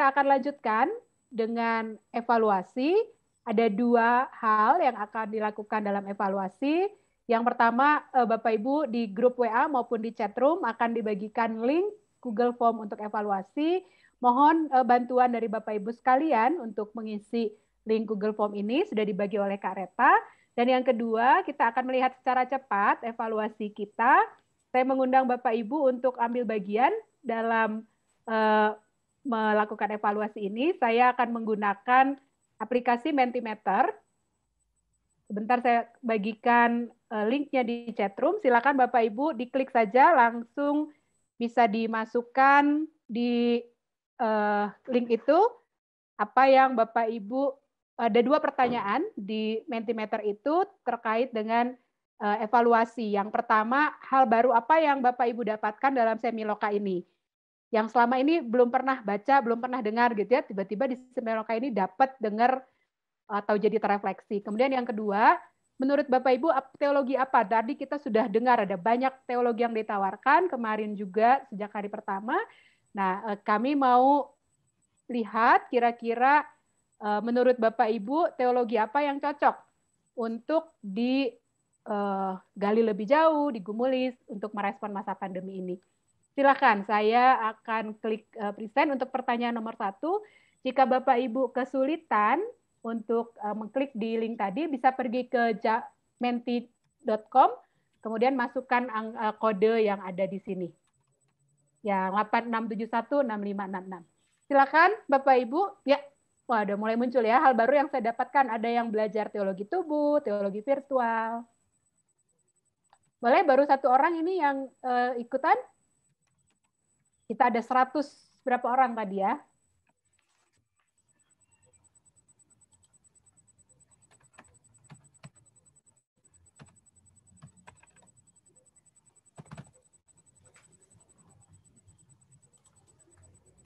kita akan lanjutkan dengan evaluasi. Ada dua hal yang akan dilakukan dalam evaluasi. Yang pertama, Bapak Ibu di grup WA maupun di chat room akan dibagikan link Google Form untuk evaluasi. Mohon bantuan dari Bapak Ibu sekalian untuk mengisi link Google Form ini, sudah dibagi oleh Kak Reta. Dan yang kedua, kita akan melihat secara cepat evaluasi kita. Saya mengundang Bapak Ibu untuk ambil bagian dalam melakukan evaluasi ini. Saya akan menggunakan aplikasi Mentimeter. Sebentar saya bagikan linknya di chat room. Silakan Bapak Ibu diklik saja, langsung bisa dimasukkan di link itu. Apa yang Bapak Ibu, ada dua pertanyaan di Mentimeter itu terkait dengan evaluasi. Yang pertama, hal baru apa yang Bapak Ibu dapatkan dalam Semiloka ini? Yang selama ini belum pernah baca, belum pernah dengar gitu ya, tiba-tiba di Semiloka ini dapat dengar atau jadi terefleksi. Kemudian yang kedua, menurut Bapak Ibu teologi apa? Tadi kita sudah dengar ada banyak teologi yang ditawarkan kemarin juga sejak hari pertama. Nah, kami mau lihat kira-kira menurut Bapak Ibu teologi apa yang cocok untuk digali lebih jauh, digumuli untuk merespon masa pandemi ini. Silakan, saya akan klik present untuk pertanyaan nomor 1. Jika Bapak Ibu kesulitan untuk mengklik di link tadi, bisa pergi ke menti.com, kemudian masukkan kode yang ada di sini. Ya, 86716566. Silakan Bapak Ibu. Ya, wah, udah mulai muncul ya hal baru yang saya dapatkan. Ada yang belajar teologi tubuh, teologi virtual. Boleh baru satu orang ini yang ikutan? Kita ada 100 berapa orang tadi ya?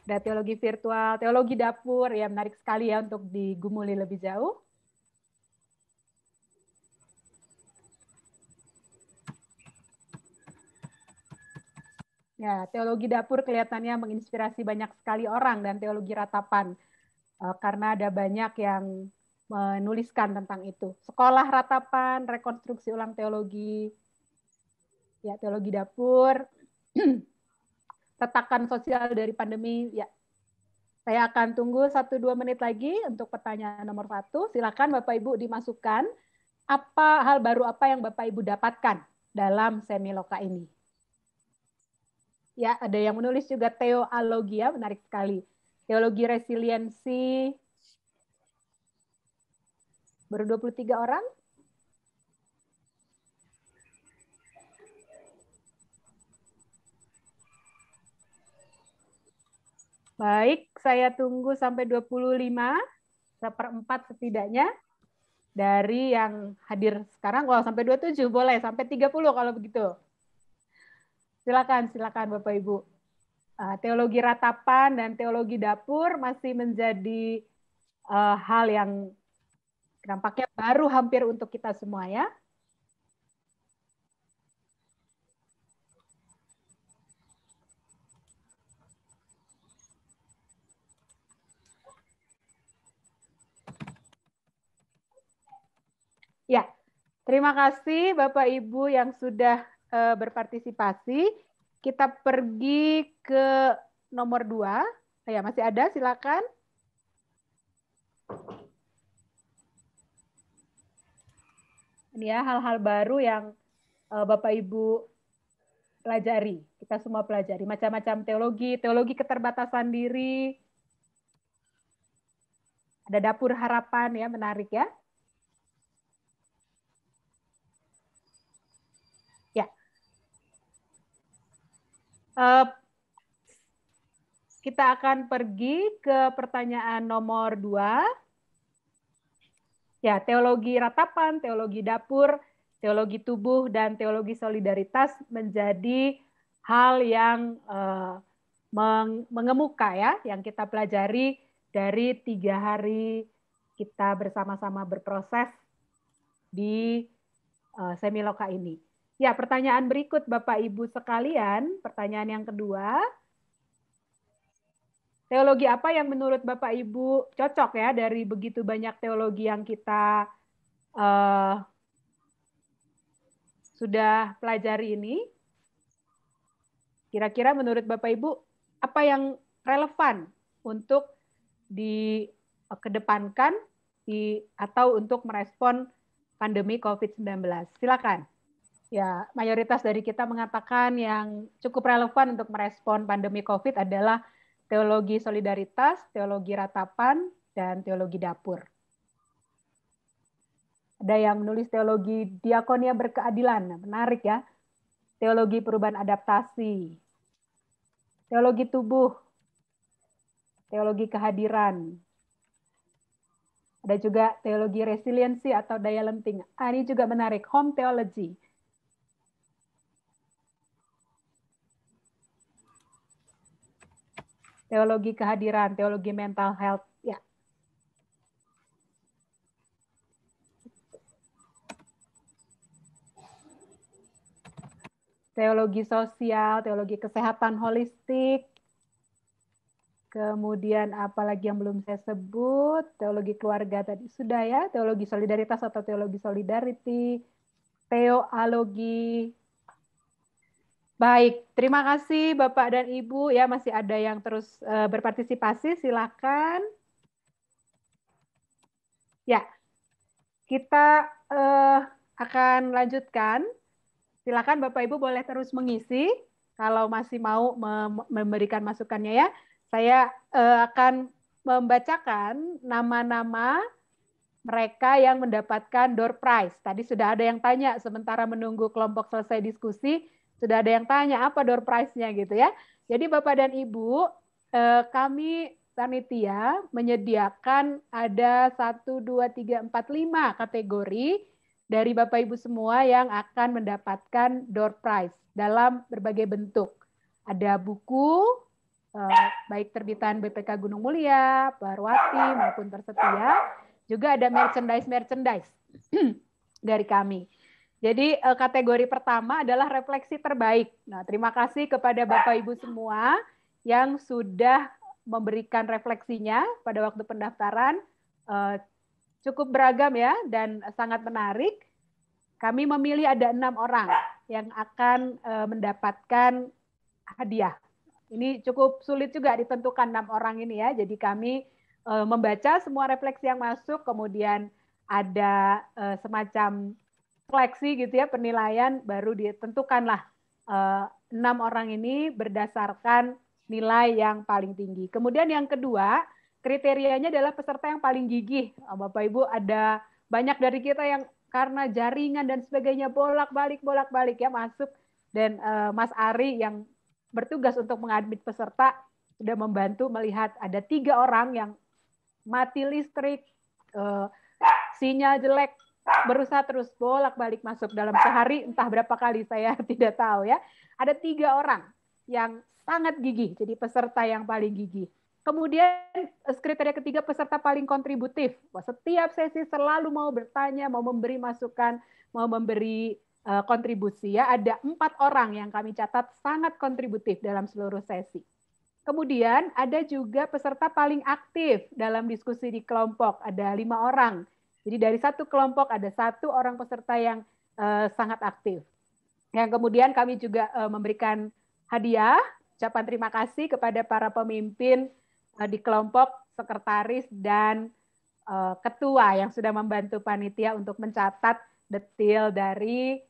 Ada teologi virtual, teologi dapur, ya menarik sekali ya untuk digumuli lebih jauh. Ya, teologi dapur kelihatannya menginspirasi banyak sekali orang dan teologi ratapan. Karena ada banyak yang menuliskan tentang itu. Sekolah ratapan, rekonstruksi ulang teologi, ya teologi dapur, retakan sosial dari pandemi. Ya, saya akan tunggu 1-2 menit lagi untuk pertanyaan nomor 1. Silakan Bapak Ibu dimasukkan hal baru apa yang Bapak Ibu dapatkan dalam Semiloka ini. Ya, ada yang menulis juga teologia, menarik sekali. Teologi resiliensi, baru 23 orang. Baik, saya tunggu sampai 25, seperempat setidaknya dari yang hadir sekarang. Wow, sampai 27 boleh, sampai 30 kalau begitu. Silakan, silakan Bapak Ibu. Teologi ratapan dan teologi dapur masih menjadi hal yang nampaknya baru hampir untuk kita semua ya. Ya, terima kasih Bapak Ibu yang sudah berpartisipasi. Kita pergi ke nomor 2. Ya, masih ada, silakan. Ini ya hal-hal baru yang Bapak Ibu pelajari. Kita semua pelajari macam-macam teologi, teologi keterbatasan diri. Ada dapur harapan ya, menarik ya. Ya. Kita akan pergi ke pertanyaan nomor 2. Ya, teologi ratapan, teologi dapur, teologi tubuh, dan teologi solidaritas menjadi hal yang mengemuka ya, yang kita pelajari dari 3 hari kita bersama-sama berproses di Semiloka ini. Ya, pertanyaan berikut Bapak Ibu sekalian, pertanyaan yang kedua. Teologi apa yang menurut Bapak Ibu cocok ya dari begitu banyak teologi yang kita sudah pelajari ini? Kira-kira menurut Bapak Ibu apa yang relevan untuk dikedepankan atau untuk merespon pandemi COVID-19? Silakan. Ya, mayoritas dari kita mengatakan yang cukup relevan untuk merespon pandemi COVID adalah teologi solidaritas, teologi ratapan, dan teologi dapur. Ada yang menulis teologi diakonia berkeadilan, menarik ya. Teologi perubahan adaptasi, teologi tubuh, teologi kehadiran. Ada juga teologi resiliensi atau daya lenting. Ini juga menarik, home theology. Teologi kehadiran, teologi mental health. Ya. Teologi sosial, teologi kesehatan holistik. Kemudian apalagi yang belum saya sebut, teologi keluarga tadi sudah ya, teologi solidaritas atau teologi solidarity, teologi. Baik, terima kasih Bapak dan Ibu ya, masih ada yang terus berpartisipasi, silakan. Ya, kita akan lanjutkan. Silakan Bapak Ibu boleh terus mengisi kalau masih mau memberikan masukannya ya. Saya akan membacakan nama-nama mereka yang mendapatkan door prize. Tadi sudah ada yang tanya sementara menunggu kelompok selesai diskusi, sudah ada yang tanya apa door prize-nya gitu ya. Jadi Bapak dan Ibu, kami panitia menyediakan ada 1, 2, 3, 4, 5 kategori dari Bapak Ibu semua yang akan mendapatkan door prize dalam berbagai bentuk. Ada buku, baik terbitan BPK Gunung Mulia, Parwati maupun Tersetia, juga ada merchandise dari kami. Jadi kategori pertama adalah refleksi terbaik. Nah, terima kasih kepada Bapak Ibu semua yang sudah memberikan refleksinya pada waktu pendaftaran. Cukup beragam ya dan sangat menarik. Kami memilih ada 6 orang yang akan mendapatkan hadiah. Ini cukup sulit juga ditentukan 6 orang ini ya. Jadi kami membaca semua refleksi yang masuk, kemudian ada semacam seleksi gitu ya, penilaian, baru ditentukanlah 6 orang ini berdasarkan nilai yang paling tinggi. Kemudian yang kedua, kriterianya adalah peserta yang paling gigih. Bapak Ibu, ada banyak dari kita yang karena jaringan dan sebagainya bolak-balik ya masuk, dan Mas Ari yang bertugas untuk mengadmit peserta sudah membantu melihat ada 3 orang yang mati listrik, sinyal jelek, berusaha terus bolak-balik masuk dalam sehari, entah berapa kali saya tidak tahu ya. Ada 3 orang yang sangat gigih, jadi peserta yang paling gigih. Kemudian kriteria ketiga, peserta paling kontributif. Setiap sesi selalu mau bertanya, mau memberi masukan, mau memberi kontribusi ya. Ada 4 orang yang kami catat sangat kontributif dalam seluruh sesi. Kemudian ada juga peserta paling aktif dalam diskusi di kelompok, ada 5 orang. Jadi dari satu kelompok ada 1 orang peserta yang sangat aktif. Yang kemudian kami juga memberikan hadiah, ucapan terima kasih kepada para pemimpin di kelompok, sekretaris, dan ketua yang sudah membantu panitia untuk mencatat detail dari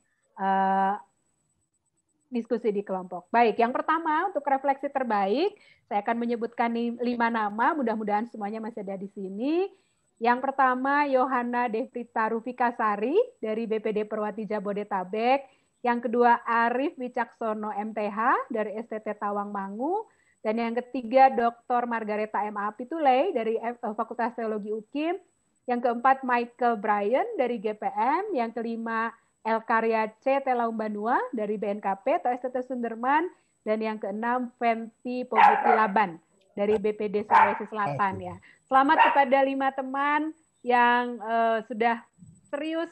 diskusi di kelompok. Baik, yang pertama untuk refleksi terbaik, saya akan menyebutkan 5 nama, mudah-mudahan semuanya masih ada di sini. Yang pertama, Yohana Devrita Rufikasari dari BPD Perwati Jabodetabek. Yang kedua, Arif Wicaksono MTH dari STT Tawangmangu. Dan yang ketiga, Dr. Margareta M.A. Pitulei dari Fakultas Teologi UKIM. Yang keempat, Michael Bryan dari GPM. Yang kelima, El Karya C. Telaumbanua dari BNKP atau STT Sunderman. Dan yang keenam, Fenty Pobuti Laban dari BPD Sulawesi Selatan ya. Selamat kepada 5 teman yang sudah serius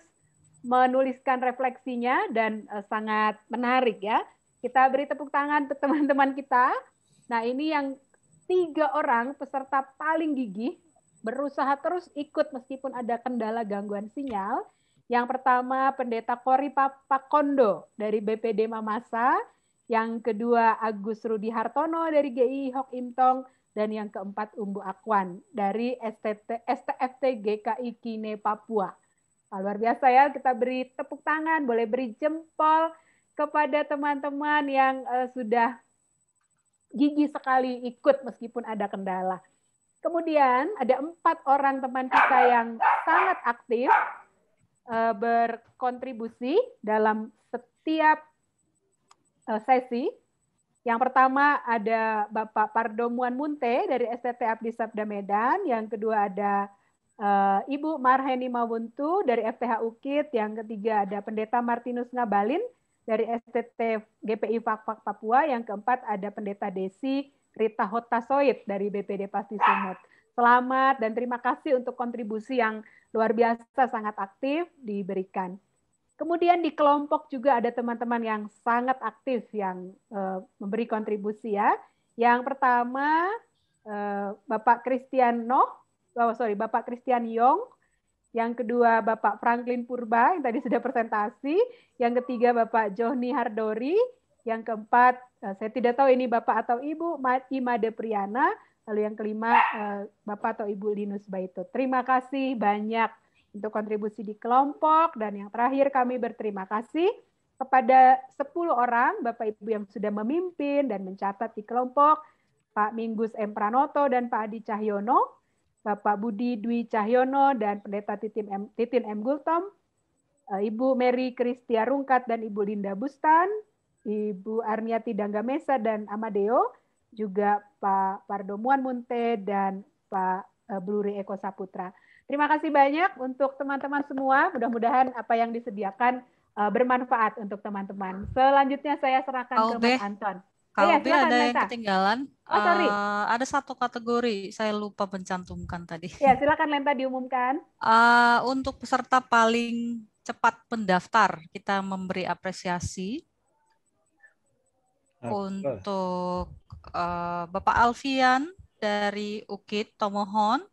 menuliskan refleksinya dan sangat menarik ya. Kita beri tepuk tangan untuk teman-teman kita. Nah, ini yang 3 orang peserta paling gigih berusaha terus ikut meskipun ada kendala gangguan sinyal. Yang pertama Pendeta Kori Pakondo dari BPD Mamasa, yang kedua Agus Rudi Hartono dari GI Hok Imtong, dan yang keempat Umbu Akwan dari STFT GKI Kine Papua. Luar biasa ya, kita beri tepuk tangan, boleh beri jempol kepada teman-teman yang sudah gigih sekali ikut meskipun ada kendala. Kemudian ada 4 orang teman kita yang sangat aktif berkontribusi dalam setiap sesi. Yang pertama ada Bapak Pardomuan Munte dari STT Abdi Sabda Medan, yang kedua ada Ibu Marheni Mawuntu dari FTH UKIT, yang ketiga ada Pendeta Martinus Ngabalin dari STT GPI Fakfak Papua, yang keempat ada Pendeta Desi Rita Hotasoid dari BPD Pasti Sumut. Selamat dan terima kasih untuk kontribusi yang luar biasa sangat aktif diberikan. Kemudian di kelompok juga ada teman-teman yang sangat aktif yang memberi kontribusi ya. Yang pertama Bapak Christian Yong, yang kedua Bapak Franklin Purba yang tadi sudah presentasi, yang ketiga Bapak Johni Hardori, yang keempat saya tidak tahu ini Bapak atau Ibu Imade Priyana, lalu yang kelima Bapak atau Ibu Linus Baito. Terima kasih banyak untuk kontribusi di kelompok, dan yang terakhir kami berterima kasih kepada 10 orang Bapak Ibu yang sudah memimpin dan mencatat di kelompok, Pak Minggus M. Pranoto dan Pak Adi Cahyono, Bapak Budi Dwi Cahyono dan Pendeta Titin M. Gultom, Ibu Mary Kristia Rungkat dan Ibu Linda Bustan, Ibu Arniati Danggamesa dan Amadeo, juga Pak Pardomuan Munte dan Pak Bluri Eko Saputra. Terima kasih banyak untuk teman-teman semua. Mudah-mudahan apa yang disediakan bermanfaat untuk teman-teman. Selanjutnya saya serahkan ke Mas Anton. Kalau ada yang ketinggalan, sorry. ada satu kategori saya lupa mencantumkan tadi. Ya, silakan Lenta diumumkan. Untuk peserta paling cepat pendaftar, kita memberi apresiasi untuk Bapak Alfian dari UKIT Tomohon,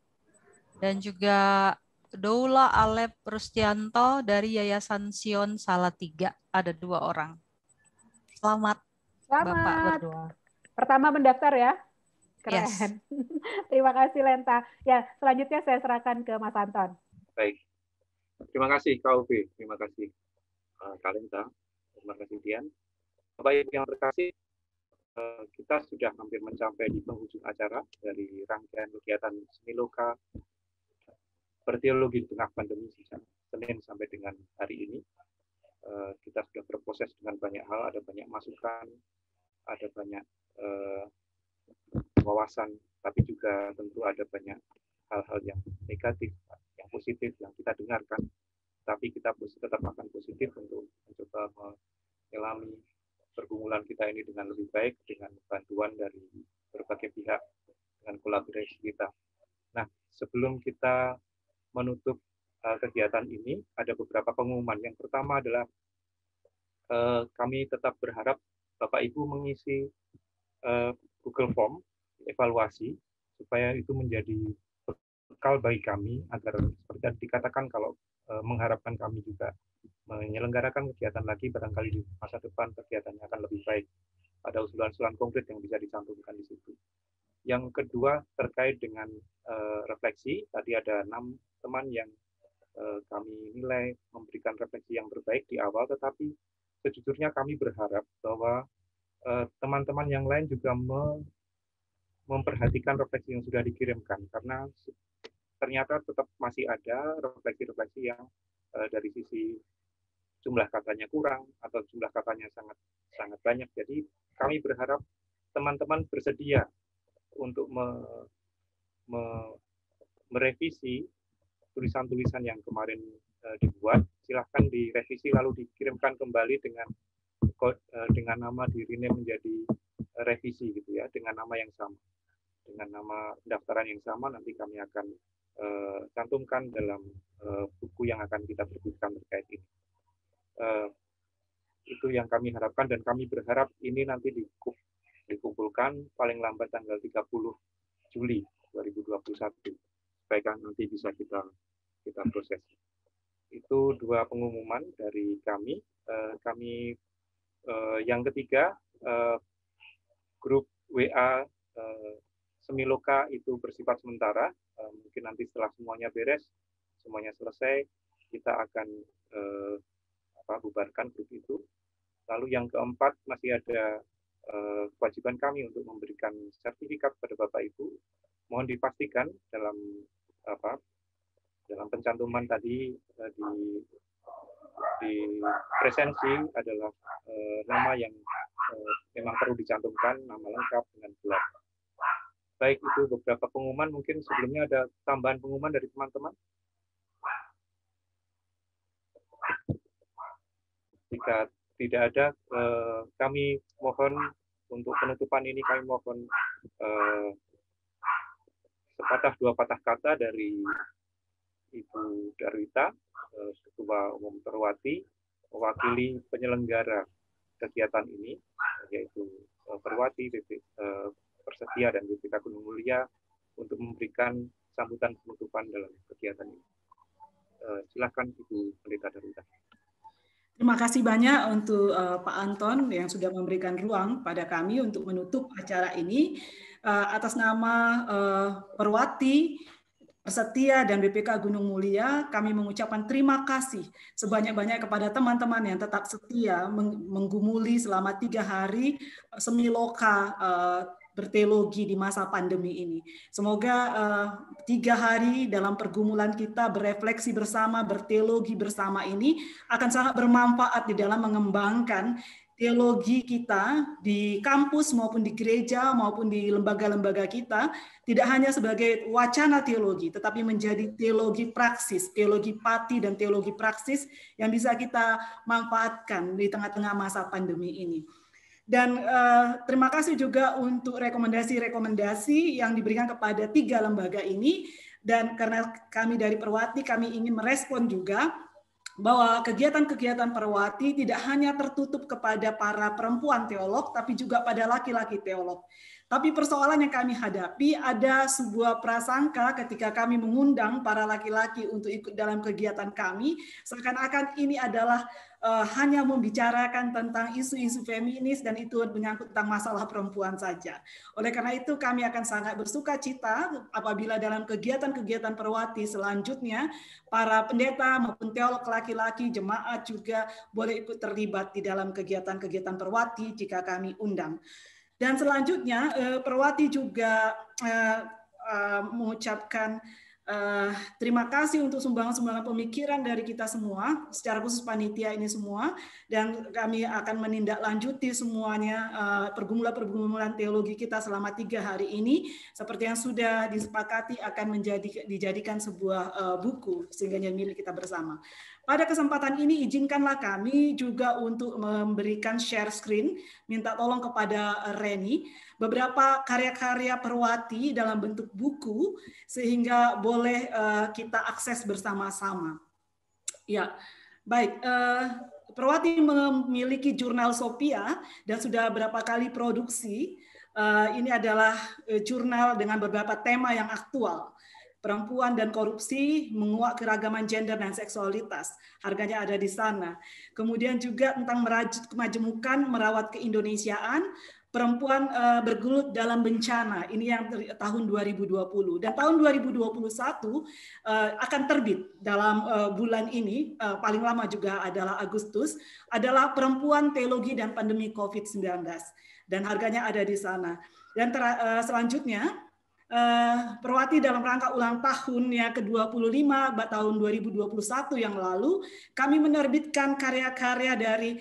dan juga Doula Alep Rustianto dari Yayasan Sion Salatiga. Ada 2 orang. Selamat. Bapak berdua. Pertama mendaftar ya. Keren. Yes. Terima kasih Lenta. Ya, selanjutnya saya serahkan ke Mas Anton. Baik. Terima kasih Kak Ubi. Terima kasih Kak Lenta. Terima kasih Dian. Bapak Ibu yang terkasih, kita sudah hampir mencapai di penghujung acara dari rangkaian kegiatan Seni Loka Berteologi di tengah pandemi sejak Senin sampai dengan hari ini. Kita sudah berproses dengan banyak hal, ada banyak masukan, ada banyak wawasan, tapi juga tentu ada banyak hal-hal yang negatif, yang positif yang kita dengarkan. Tapi kita tetap akan positif untuk mencoba menyelami pergumulan kita ini dengan lebih baik, dengan bantuan dari berbagai pihak, dengan kolaborasi kita. Nah, sebelum kita menutup kegiatan ini, ada beberapa pengumuman. Yang pertama adalah kami tetap berharap Bapak Ibu mengisi Google Form evaluasi supaya itu menjadi bekal bagi kami agar seperti dikatakan kalau mengharapkan kami juga menyelenggarakan kegiatan lagi, barangkali di masa depan kegiatannya akan lebih baik. Ada usulan-usulan konkret yang bisa dicantumkan di situ. Yang kedua terkait dengan refleksi, tadi ada 6 teman yang kami nilai memberikan refleksi yang terbaik di awal, tetapi sejujurnya kami berharap bahwa teman-teman yang lain juga memperhatikan refleksi yang sudah dikirimkan, karena ternyata tetap masih ada refleksi-refleksi yang dari sisi jumlah katanya kurang atau jumlah katanya sangat banyak. Jadi kami berharap teman-teman bersedia untuk merevisi tulisan-tulisan yang kemarin dibuat. Silahkan direvisi lalu dikirimkan kembali dengan nama di-rename menjadi revisi gitu ya, dengan nama yang sama, dengan nama pendaftaran yang sama. Nanti kami akan cantumkan dalam buku yang akan kita terbitkan terkait ini. Itu yang kami harapkan, dan kami berharap ini nanti dikumpulkan paling lambat tanggal 30 Juli 2021 supaya nanti bisa kita proses. Itu dua pengumuman dari kami. Yang ketiga, grup WA Semiloka itu bersifat sementara. Mungkin nanti setelah semuanya beres, semuanya selesai, kita akan bubarkan grup itu. Lalu yang keempat, masih ada kewajiban kami untuk memberikan sertifikat pada Bapak Ibu. Mohon dipastikan dalam pencantuman tadi di presensi adalah nama yang memang perlu dicantumkan, nama lengkap dengan gelar. Baik, itu beberapa pengumuman. Mungkin sebelumnya ada tambahan pengumuman dari teman-teman. Jika tidak ada, kami mohon untuk penutupan ini, kami mohon sepatah dua patah kata dari Ibu Darwita, Ketua Umum Perwati, mewakili penyelenggara kegiatan ini, yaitu Perwati, Persetia, dan BPK Gunung Mulia, untuk memberikan sambutan penutupan dalam kegiatan ini. Silakan Ibu Pendeta Darwita. Terima kasih banyak untuk Pak Anton yang sudah memberikan ruang pada kami untuk menutup acara ini. Atas nama Perwati, Persetia, dan BPK Gunung Mulia, kami mengucapkan terima kasih sebanyak-banyak kepada teman-teman yang tetap setia menggumuli selama 3 hari Semiloka berteologi di masa pandemi ini. Semoga 3 hari dalam pergumulan kita berefleksi bersama, berteologi bersama ini akan sangat bermanfaat di dalam mengembangkan teologi kita di kampus maupun di gereja maupun di lembaga-lembaga kita, tidak hanya sebagai wacana teologi, tetapi menjadi teologi praksis, teologi pati dan teologi praksis yang bisa kita manfaatkan di tengah-tengah masa pandemi ini. Dan terima kasih juga untuk rekomendasi-rekomendasi yang diberikan kepada 3 lembaga ini. Dan karena kami dari Perwati, kami ingin merespon juga bahwa kegiatan-kegiatan Perwati tidak hanya tertutup kepada para perempuan teolog, tapi juga pada laki-laki teolog. Tapi persoalan yang kami hadapi, ada sebuah prasangka ketika kami mengundang para laki-laki untuk ikut dalam kegiatan kami, seakan-akan ini adalah hanya membicarakan tentang isu-isu feminis dan itu menyangkut tentang masalah perempuan saja. Oleh karena itu kami akan sangat bersuka cita apabila dalam kegiatan-kegiatan Perwati selanjutnya para pendeta maupun teolog laki-laki, jemaat juga boleh ikut terlibat di dalam kegiatan-kegiatan Perwati jika kami undang. Dan selanjutnya Perwati juga mengucapkan terima kasih untuk sumbangan-sumbangan pemikiran dari kita semua, secara khusus panitia ini semua, dan kami akan menindaklanjuti semuanya pergumulan-pergumulan teologi kita selama 3 hari ini, seperti yang sudah disepakati akan dijadikan sebuah buku sehingga milik kita bersama. Pada kesempatan ini izinkanlah kami juga untuk memberikan share screen, minta tolong kepada Reni, beberapa karya-karya Perwati dalam bentuk buku sehingga boleh kita akses bersama-sama. Ya, baik. Perwati memiliki jurnal Sophia dan sudah berapa kali produksi. Ini adalah jurnal dengan beberapa tema yang aktual. Perempuan dan korupsi, menguak keragaman gender dan seksualitas. Harganya ada di sana. Kemudian juga tentang merajut kemajemukan, merawat keindonesiaan, perempuan bergelut dalam bencana. Ini yang tahun 2020. Dan tahun 2021 akan terbit dalam bulan ini, paling lama juga adalah Agustus, adalah perempuan, teologi, dan pandemi COVID-19. Dan harganya ada di sana. Dan selanjutnya, Perwati dalam rangka ulang tahun yang ke-25 tahun 2021 yang lalu, kami menerbitkan karya-karya dari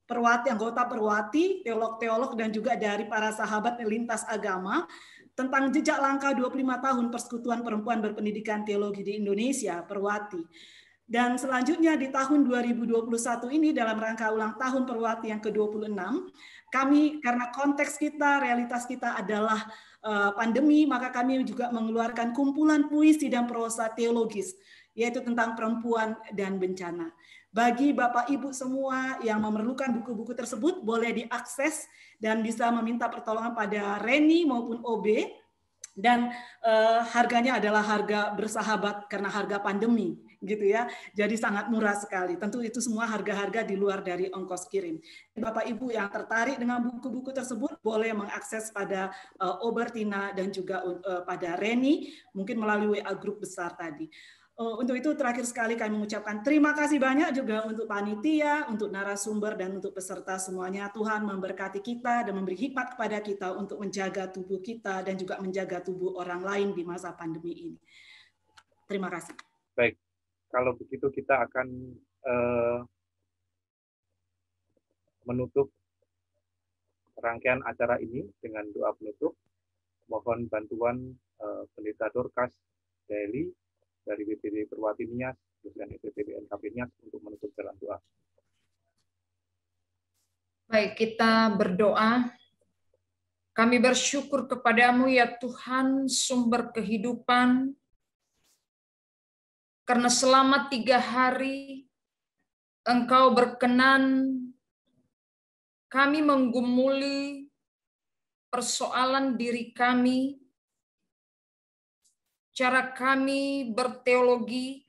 Perwati, anggota Perwati, teolog-teolog, dan juga dari para sahabat lintas agama tentang jejak langkah 25 tahun Persekutuan Perempuan Berpendidikan Teologi di Indonesia, Perwati. Dan selanjutnya di tahun 2021 ini dalam rangka ulang tahun Perwati yang ke-26, kami karena konteks kita, realitas kita adalah pandemi, maka kami juga mengeluarkan kumpulan puisi dan prosa teologis, yaitu tentang perempuan dan bencana. Bagi Bapak Ibu semua yang memerlukan buku-buku tersebut, boleh diakses dan bisa meminta pertolongan pada Reni maupun OB. Dan harganya adalah harga bersahabat karena harga pandemi, gitu ya. Jadi sangat murah sekali. Tentu itu semua harga-harga di luar dari ongkos kirim. Bapak Ibu yang tertarik dengan buku-buku tersebut boleh mengakses pada Obertina dan juga pada Reni, mungkin melalui WA grup besar tadi. Untuk itu terakhir sekali kami mengucapkan terima kasih banyak juga untuk panitia, untuk narasumber, dan untuk peserta semuanya. Tuhan memberkati kita dan memberi hikmat kepada kita untuk menjaga tubuh kita dan juga menjaga tubuh orang lain di masa pandemi ini. Terima kasih. Baik, kalau begitu kita akan menutup rangkaian acara ini dengan doa penutup. Mohon bantuan Pendeta Dorcas Daily dari WPD Perwati Nias, dan EPPD NKP Nias untuk menutup dalam doa. Baik, kita berdoa. Kami bersyukur kepadamu ya Tuhan, sumber kehidupan, karena selama 3 hari Engkau berkenan kami menggumuli persoalan diri kami, cara kami berteologi,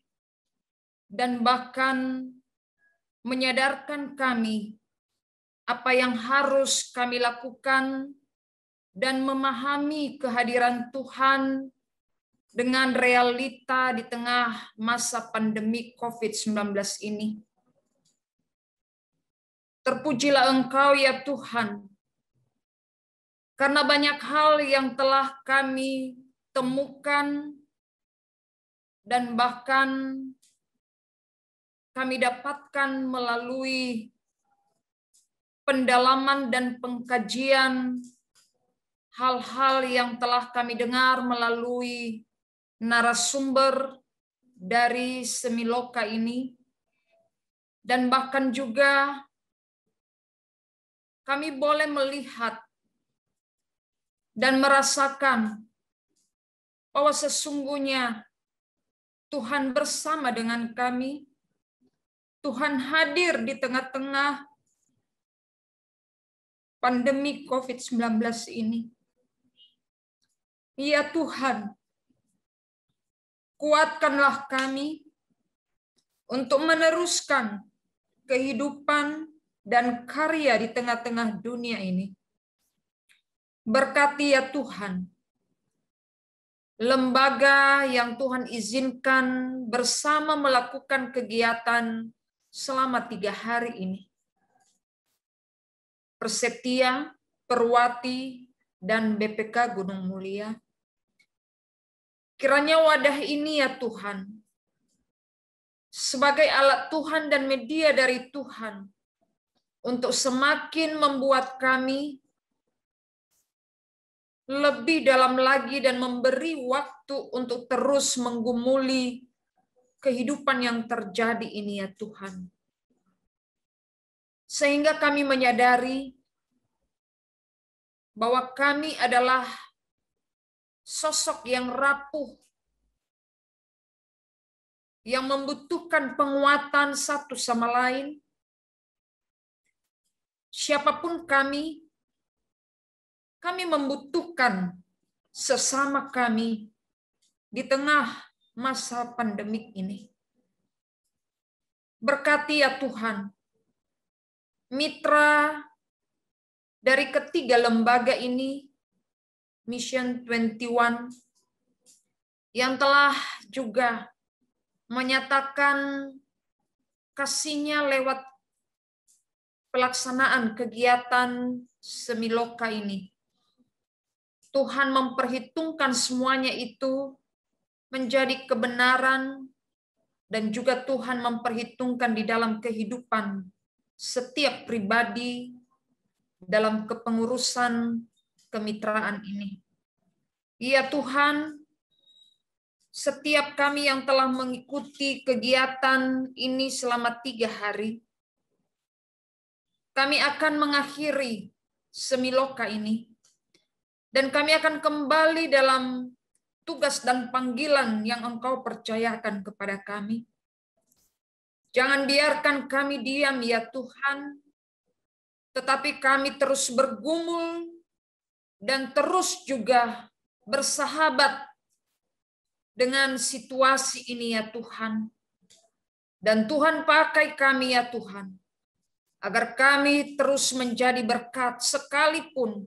dan bahkan menyadarkan kami apa yang harus kami lakukan dan memahami kehadiran Tuhan dengan realita di tengah masa pandemi COVID-19 ini. Terpujilah Engkau ya Tuhan, karena banyak hal yang telah kami temukan dan bahkan kami dapatkan melalui pendalaman dan pengkajian hal-hal yang telah kami dengar melalui narasumber dari Semiloka ini, dan bahkan juga kami boleh melihat dan merasakan bahwa sesungguhnya Tuhan bersama dengan kami. Tuhan hadir di tengah-tengah pandemi COVID-19 ini. Ya Tuhan, kuatkanlah kami untuk meneruskan kehidupan dan karya di tengah-tengah dunia ini. Berkati ya Tuhan lembaga yang Tuhan izinkan bersama melakukan kegiatan selama 3 hari ini. Persetia, Perwati, dan BPK Gunung Mulia. Kiranya wadah ini ya Tuhan, sebagai alat Tuhan dan media dari Tuhan, untuk semakin membuat kami lebih dalam lagi dan memberi waktu untuk terus menggumuli kehidupan yang terjadi ini ya Tuhan. Sehingga kami menyadari bahwa kami adalah sosok yang rapuh, yang membutuhkan penguatan satu sama lain. Siapapun kami membutuhkan sesama kami di tengah masa pandemik ini. Berkati ya Tuhan, mitra dari ketiga lembaga ini, Mission 21, yang telah juga menyatakan kasihnya lewat pelaksanaan kegiatan Semiloka ini. Tuhan memperhitungkan semuanya itu menjadi kebenaran, dan juga Tuhan memperhitungkan di dalam kehidupan setiap pribadi dalam kepengurusan kemitraan ini. Ya Tuhan, setiap kami yang telah mengikuti kegiatan ini selama 3 hari, kami akan mengakhiri Semiloka ini, dan kami akan kembali dalam tugas dan panggilan yang Engkau percayakan kepada kami. Jangan biarkan kami diam ya Tuhan, tetapi kami terus bergumul dan terus juga bersahabat dengan situasi ini ya Tuhan. Dan Tuhan pakai kami ya Tuhan, agar kami terus menjadi berkat sekalipun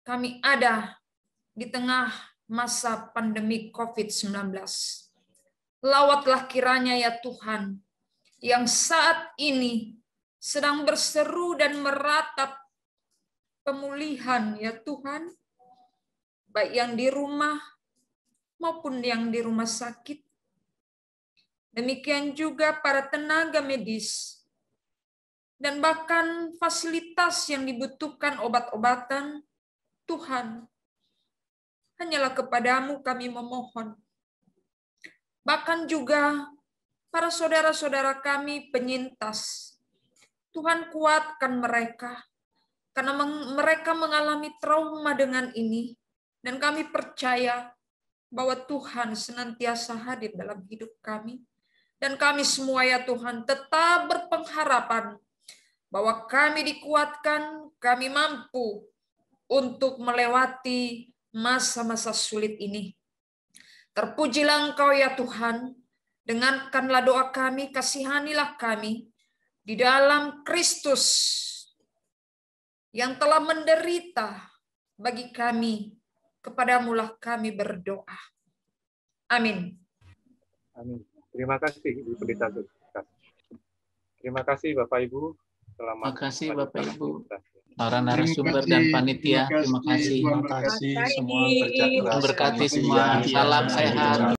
kami ada di tengah masa pandemi COVID-19. Lawatlah kiranya ya Tuhan, yang saat ini sedang berseru dan meratap pemulihan ya Tuhan, baik yang di rumah maupun yang di rumah sakit. Demikian juga para tenaga medis dan bahkan fasilitas yang dibutuhkan obat-obatan. Tuhan, hanyalah kepadamu kami memohon. Bahkan juga para saudara-saudara kami penyintas, Tuhan kuatkan mereka, karena mereka mengalami trauma dengan ini, dan kami percaya bahwa Tuhan senantiasa hadir dalam hidup kami. Dan kami semua ya Tuhan tetap berpengharapan bahwa kami dikuatkan, kami mampu untuk melewati masa-masa sulit ini. Terpujilah Engkau ya Tuhan, dengarkanlah doa kami, kasihanilah kami di dalam Kristus yang telah menderita bagi kami. Kepadamulah kami berdoa. Amin. Amin. Terima kasih Ibu Pendeta Zulkifli. Terima kasih Bapak Ibu. Selamat. Terima kasih Bapak Ibu, para narasumber dan panitia. Terima kasih. Terima kasih semua. Tuhan berkati semua. Salam sehat.